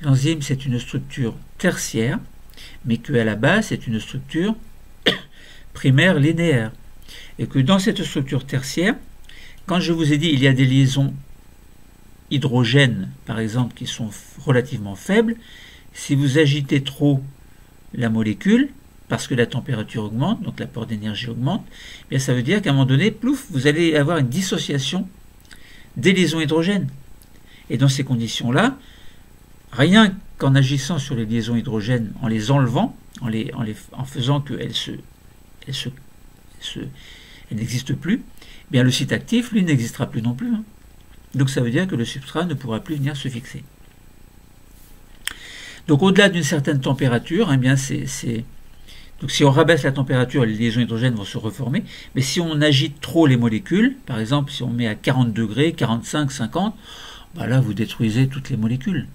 l'enzyme c'est une structure tertiaire, mais qu'à la base c'est une structure primaire linéaire. Et que dans cette structure tertiaire, quand je vous ai dit il y a des liaisons hydrogènes, par exemple, qui sont relativement faibles, si vous agitez trop la molécule, parce que la température augmente, donc l'apport d'énergie augmente, eh bien ça veut dire qu'à un moment donné, plouf, vous allez avoir une dissociation des liaisons hydrogènes. Et dans ces conditions-là, rien qu'en agissant sur les liaisons hydrogènes, en les enlevant, en faisant qu'elles n'existent plus, eh bien le site actif, lui, n'existera plus non plus. Donc ça veut dire que le substrat ne pourra plus venir se fixer. Donc au-delà d'une certaine température, eh bien donc si on rabaisse la température, les liaisons hydrogènes vont se reformer, mais si on agite trop les molécules, par exemple si on met à 40 degrés, 45, 50, là vous détruisez toutes les molécules.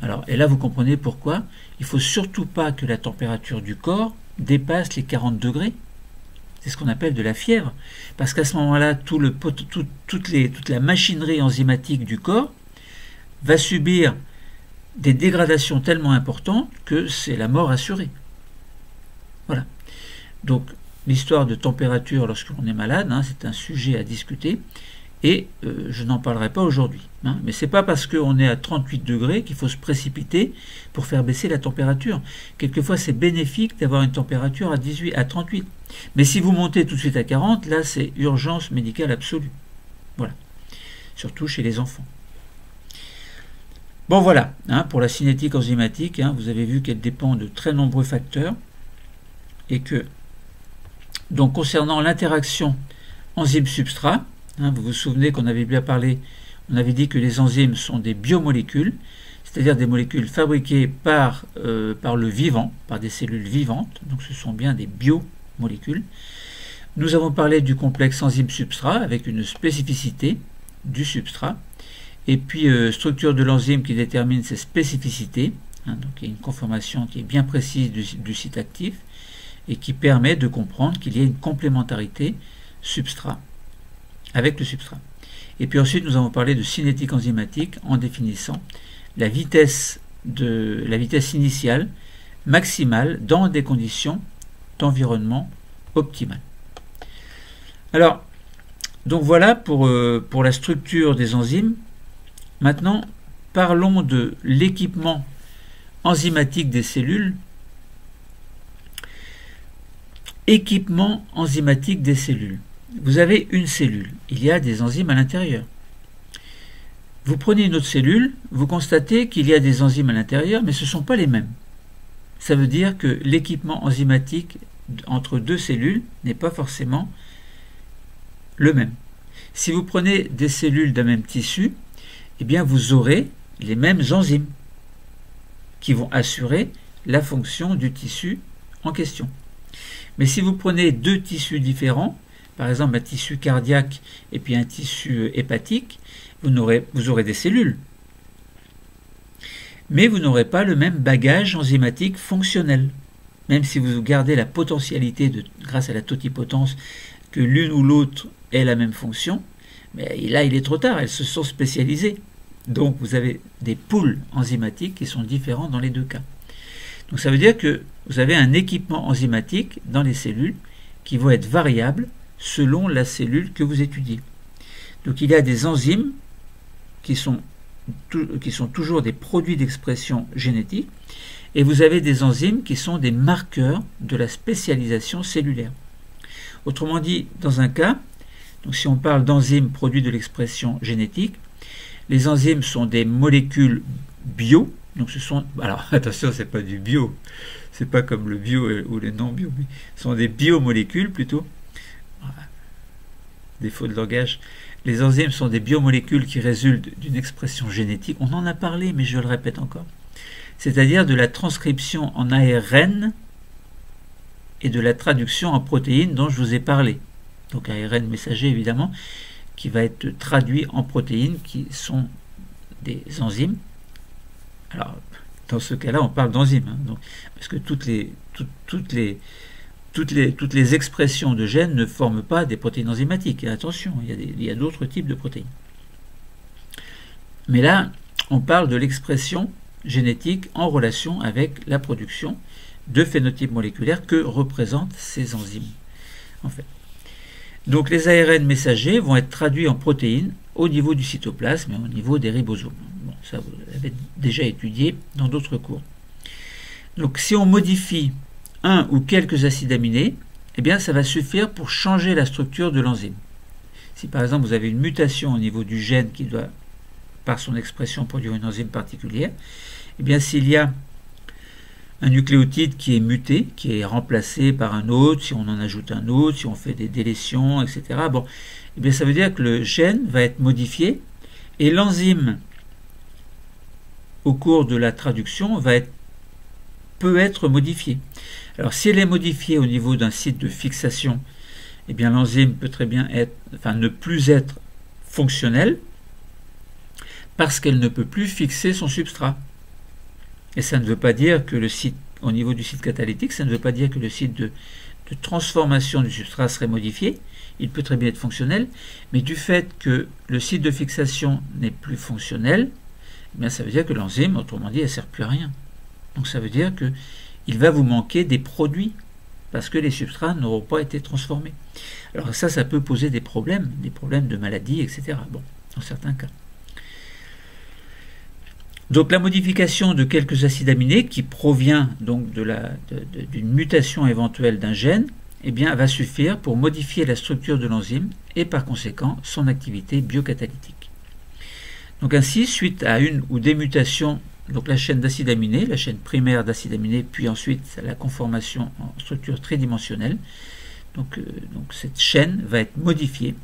Alors, et là vous comprenez pourquoi il ne faut surtout pas que la température du corps dépasse les 40 degrés. C'est ce qu'on appelle de la fièvre, parce qu'à ce moment-là, toute la machinerie enzymatique du corps va subir des dégradations tellement importantes que c'est la mort assurée. Voilà. Donc, l'histoire de température lorsqu'on est malade, hein, c'est un sujet à discuter, et je n'en parlerai pas aujourd'hui. Hein, mais c'est pas parce qu'on est à 38 degrés qu'il faut se précipiter pour faire baisser la température. Quelquefois, c'est bénéfique d'avoir une température à 38. Mais si vous montez tout de suite à 40, là, c'est urgence médicale absolue. Voilà. Surtout chez les enfants. Bon, voilà. Hein, pour la cinétique enzymatique, hein, vous avez vu qu'elle dépend de très nombreux facteurs. Et que, donc, concernant l'interaction enzyme-substrat, hein, vous vous souvenez qu'on avait bien parlé, on avait dit que les enzymes sont des biomolécules, c'est-à-dire des molécules fabriquées par le vivant, par des cellules vivantes, donc ce sont bien des biomolécules. Nous avons parlé du complexe enzyme-substrat avec une spécificité du substrat, et puis structure de l'enzyme qui détermine ses spécificités, hein, donc il y a une conformation qui est bien précise du site actif, et qui permet de comprendre qu'il y a une complémentarité substrat avec le substrat. Et puis ensuite, nous avons parlé de cinétique enzymatique en définissant la vitesse initiale maximale dans des conditions d'environnement optimales. Alors, donc voilà pour la structure des enzymes. Maintenant, parlons de l'équipement enzymatique des cellules. Équipement enzymatique des cellules. Vous avez une cellule, il y a des enzymes à l'intérieur. Vous prenez une autre cellule, vous constatez qu'il y a des enzymes à l'intérieur, mais ce ne sont pas les mêmes. Ça veut dire que l'équipement enzymatique entre deux cellules n'est pas forcément le même. Si vous prenez des cellules d'un même tissu, eh bien vous aurez les mêmes enzymes qui vont assurer la fonction du tissu en question. Mais si vous prenez deux tissus différents, par exemple un tissu cardiaque et puis un tissu hépatique, vous aurez des cellules. Mais vous n'aurez pas le même bagage enzymatique fonctionnel. Même si vous gardez la potentialité, grâce à la totipotence, que l'une ou l'autre ait la même fonction, mais là il est trop tard, elles se sont spécialisées. Donc vous avez des pools enzymatiques qui sont différents dans les deux cas. Donc ça veut dire que vous avez un équipement enzymatique dans les cellules qui vont être variable selon la cellule que vous étudiez. Donc il y a des enzymes qui sont toujours des produits d'expression génétique, et vous avez des enzymes qui sont des marqueurs de la spécialisation cellulaire. Autrement dit, dans un cas, donc si on parle d'enzymes produits de l'expression génétique, les enzymes sont des molécules bio, donc ce sont, alors attention, c'est pas du bio, c'est pas comme le bio ou le non bio, mais ce sont des biomolécules plutôt. Défaut de langage. Les enzymes sont des biomolécules qui résultent d'une expression génétique. On en a parlé, mais je le répète encore. C'est-à-dire de la transcription en ARN et de la traduction en protéines dont je vous ai parlé. Donc ARN messager, évidemment, qui va être traduit en protéines qui sont des enzymes. Alors, dans ce cas-là, on parle d'enzymes, hein, donc, parce que toutes les expressions de gènes ne forment pas des protéines enzymatiques. Et attention, il y a d'autres types de protéines. Mais là, on parle de l'expression génétique en relation avec la production de phénotypes moléculaires que représentent ces enzymes, en fait. Donc les ARN messagers vont être traduits en protéines au niveau du cytoplasme et au niveau des ribosomes. Bon, ça, vous l'avez déjà étudié dans d'autres cours. Donc si on modifie un ou quelques acides aminés, eh bien ça va suffire pour changer la structure de l'enzyme. Si par exemple vous avez une mutation au niveau du gène qui doit, par son expression, produire une enzyme particulière, eh bien s'il y a un nucléotide qui est muté, qui est remplacé par un autre, si on en ajoute un autre, si on fait des délétions, etc., bon, eh bien ça veut dire que le gène va être modifié et l'enzyme, au cours de la traduction, peut être modifiée. Alors si elle est modifiée au niveau d'un site de fixation, eh bien l'enzyme peut très bien ne plus être fonctionnelle parce qu'elle ne peut plus fixer son substrat. Et ça ne veut pas dire que le site, au niveau du site catalytique, ça ne veut pas dire que le site de transformation du substrat serait modifié. Il peut très bien être fonctionnel, mais du fait que le site de fixation n'est plus fonctionnel, eh bien ça veut dire que l'enzyme, autrement dit, elle ne sert plus à rien. Donc ça veut dire qu'il va vous manquer des produits parce que les substrats n'auront pas été transformés. Alors ça peut poser des problèmes de maladie, etc. Bon, dans certains cas. Donc la modification de quelques acides aminés qui provient donc d'une mutation éventuelle d'un gène, eh bien, va suffire pour modifier la structure de l'enzyme et par conséquent son activité biocatalytique. Donc ainsi, suite à une ou des mutations, donc la chaîne d'acides aminés, la chaîne primaire d'acides aminés, puis ensuite la conformation en structure tridimensionnelle, donc cette chaîne va être modifiée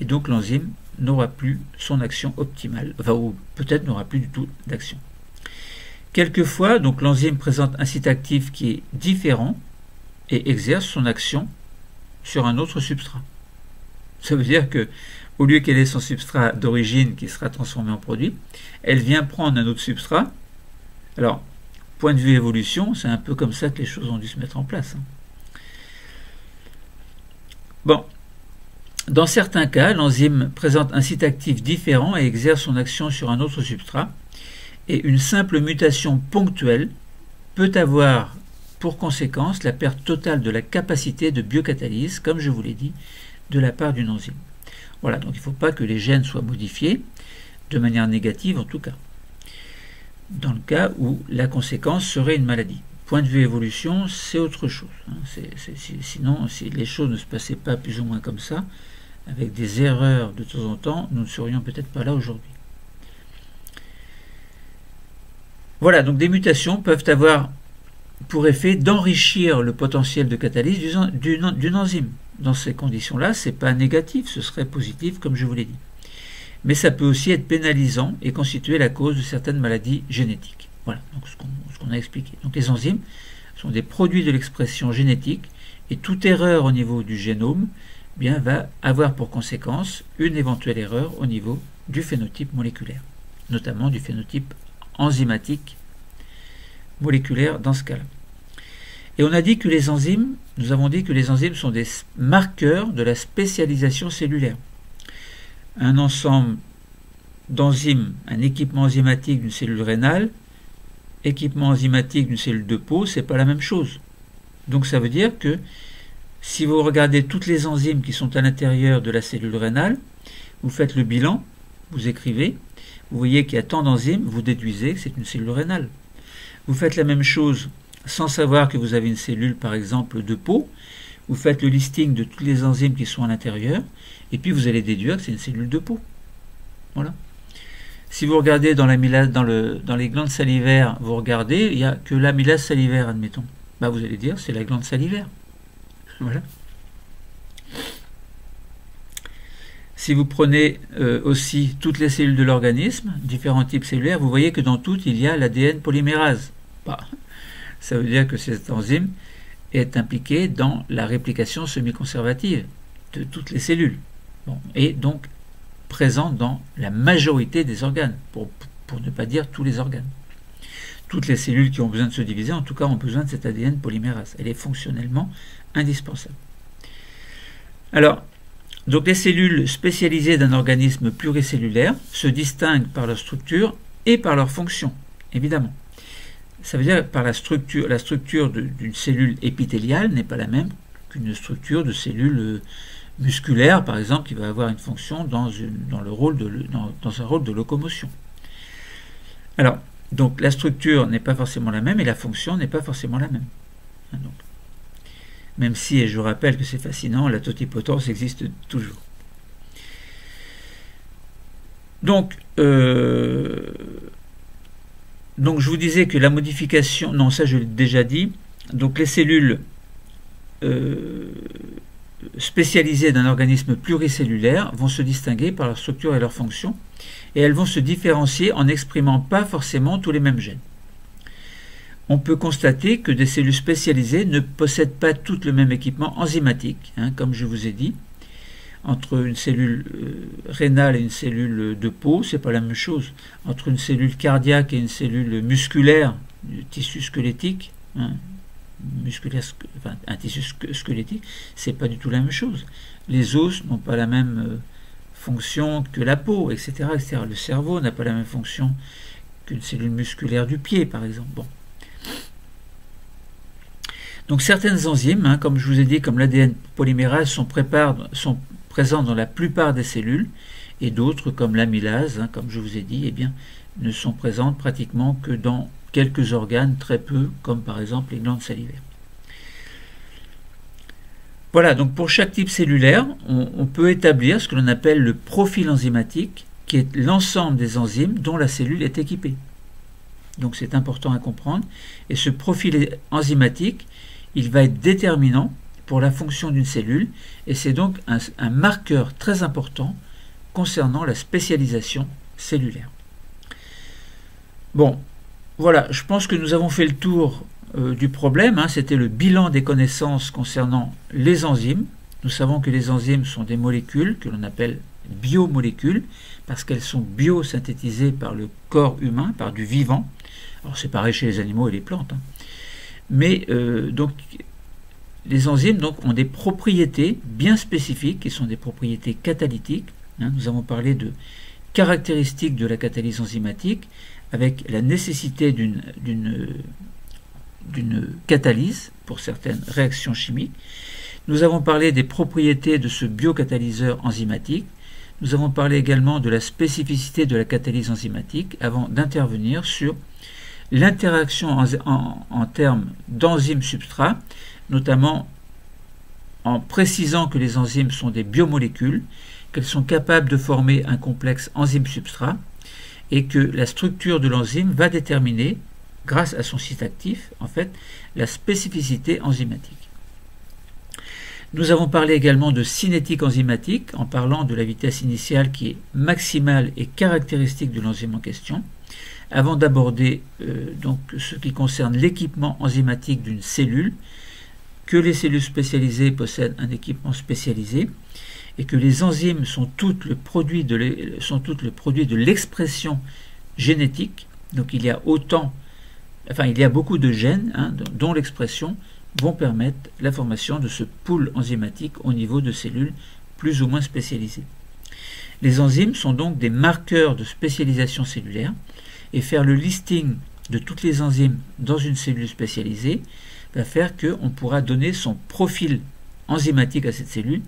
et donc l'enzyme n'aura plus son action optimale, enfin, ou peut-être n'aura plus du tout d'action. Quelquefois, donc l'enzyme présente un site actif qui est différent et exerce son action sur un autre substrat. Ça veut dire que, au lieu qu'elle ait son substrat d'origine qui sera transformé en produit, elle vient prendre un autre substrat. Alors, point de vue évolution, c'est un peu comme ça que les choses ont dû se mettre en place. Bon. Dans certains cas, l'enzyme présente un site actif différent et exerce son action sur un autre substrat, et une simple mutation ponctuelle peut avoir pour conséquence la perte totale de la capacité de biocatalyse, comme je vous l'ai dit, de la part d'une enzyme. Voilà, donc il ne faut pas que les gènes soient modifiés, de manière négative en tout cas, dans le cas où la conséquence serait une maladie. Point de vue évolution, c'est autre chose. Sinon, si les choses ne se passaient pas plus ou moins comme ça, avec des erreurs de temps en temps, nous ne serions peut-être pas là aujourd'hui. Voilà, donc des mutations peuvent avoir pour effet d'enrichir le potentiel de catalyse d'une enzyme. Dans ces conditions-là, ce n'est pas négatif, ce serait positif, comme je vous l'ai dit. Mais ça peut aussi être pénalisant et constituer la cause de certaines maladies génétiques. Voilà, donc ce qu'on a expliqué. Donc les enzymes sont des produits de l'expression génétique et toute erreur au niveau du génome va avoir pour conséquence une éventuelle erreur au niveau du phénotype moléculaire, notamment du phénotype enzymatique moléculaire dans ce cas-là. Et on a dit que les enzymes, nous avons dit que les enzymes sont des marqueurs de la spécialisation cellulaire. Un ensemble d'enzymes, un équipement enzymatique d'une cellule rénale, équipement enzymatique d'une cellule de peau, c'est pas la même chose. Donc ça veut dire que si vous regardez toutes les enzymes qui sont à l'intérieur de la cellule rénale, vous faites le bilan, vous écrivez, vous voyez qu'il y a tant d'enzymes, vous déduisez que c'est une cellule rénale. Vous faites la même chose sans savoir que vous avez une cellule, par exemple, de peau, vous faites le listing de toutes les enzymes qui sont à l'intérieur, et puis vous allez déduire que c'est une cellule de peau. Voilà. Si vous regardez dans les glandes salivaires, vous regardez, il n'y a que l'amylase salivaire, admettons. Vous allez dire c'est la glande salivaire. Voilà. Si vous prenez aussi toutes les cellules de l'organisme, différents types cellulaires, vous voyez que dans toutes, il y a l'ADN polymérase. Ça veut dire que cette enzyme est impliquée dans la réplication semi-conservative de toutes les cellules. Et donc présente dans la majorité des organes, pour ne pas dire tous les organes. Toutes les cellules qui ont besoin de se diviser, en tout cas, ont besoin de cette ADN polymérase. Elle est fonctionnellement indispensable. Alors, donc les cellules spécialisées d'un organisme pluricellulaire se distinguent par leur structure et par leur fonction, évidemment. Ça veut dire que par la structure d'une cellule épithéliale n'est pas la même qu'une structure de cellule musculaire, par exemple, qui va avoir une fonction dans un rôle de locomotion. Alors, donc la structure n'est pas forcément la même et la fonction n'est pas forcément la même. Donc, même si, et je rappelle que c'est fascinant, la totipotence existe toujours. Donc je vous disais que la modification, non ça je l'ai déjà dit, donc les cellules spécialisées d'un organisme pluricellulaire vont se distinguer par leur structure et leur fonction, et elles vont se différencier en n'exprimant pas forcément tous les mêmes gènes. On peut constater que des cellules spécialisées ne possèdent pas toutes le même équipement enzymatique, comme je vous ai dit. Entre une cellule rénale et une cellule de peau, c'est pas la même chose. Entre une cellule cardiaque et une cellule musculaire, du tissu squelettique, un tissu squelettique, c'est pas du tout la même chose. Les os n'ont pas la même fonction que la peau, etc., etc. Le cerveau n'a pas la même fonction qu'une cellule musculaire du pied, par exemple. Bon. Donc certaines enzymes, hein, comme je vous ai dit, comme l'ADN polymérase, sont présentes dans la plupart des cellules, et d'autres, comme l'amylase, hein, comme je vous ai dit, eh bien, ne sont présentes pratiquement que dans quelques organes, très peu, comme par exemple les glandes salivaires. Voilà, donc pour chaque type cellulaire, on peut établir ce que l'on appelle le profil enzymatique, qui est l'ensemble des enzymes dont la cellule est équipée. Donc c'est important à comprendre. Et ce profil enzymatique, il va être déterminant pour la fonction d'une cellule, et c'est donc un marqueur très important concernant la spécialisation cellulaire. Bon, voilà, je pense que nous avons fait le tour du problème, hein. C'était le bilan des connaissances concernant les enzymes. Nous savons que les enzymes sont des molécules que l'on appelle biomolécules, parce qu'elles sont biosynthétisées par le corps humain, par du vivant. Alors c'est pareil chez les animaux et les plantes, hein. Mais donc les enzymes donc, ont des propriétés bien spécifiques, qui sont des propriétés catalytiques, hein. Nous avons parlé de caractéristiques de la catalyse enzymatique, avec la nécessité d'une catalyse pour certaines réactions chimiques. Nous avons parlé des propriétés de ce biocatalyseur enzymatique. Nous avons parlé également de la spécificité de la catalyse enzymatique avant d'intervenir sur l'interaction en termes d'enzymes-substrats, notamment en précisant que les enzymes sont des biomolécules, qu'elles sont capables de former un complexe enzyme-substrat et que la structure de l'enzyme va déterminer, grâce à son site actif, en fait, la spécificité enzymatique. Nous avons parlé également de cinétique enzymatique en parlant de la vitesse initiale qui est maximale et caractéristique de l'enzyme en question, avant d'aborder donc ce qui concerne l'équipement enzymatique d'une cellule, que les cellules spécialisées possèdent un équipement spécialisé et que les enzymes sont toutes le produit de l'expression génétique. Donc il y a beaucoup de gènes, hein, dont l'expression vont permettre la formation de ce pool enzymatique au niveau de cellules plus ou moins spécialisées. Les enzymes sont donc des marqueurs de spécialisation cellulaire, et faire le listing de toutes les enzymes dans une cellule spécialisée va faire qu'on pourra donner son profil enzymatique à cette cellule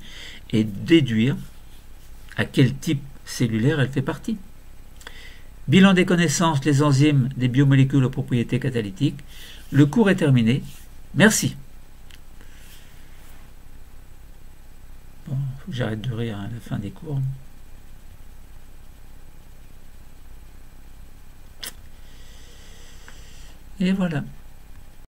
et déduire à quel type cellulaire elle fait partie. Bilan des connaissances, les enzymes des biomolécules aux propriétés catalytiques. Le cours est terminé. Merci. Bon, faut que j'arrête de rire à la fin des cours. Et voilà.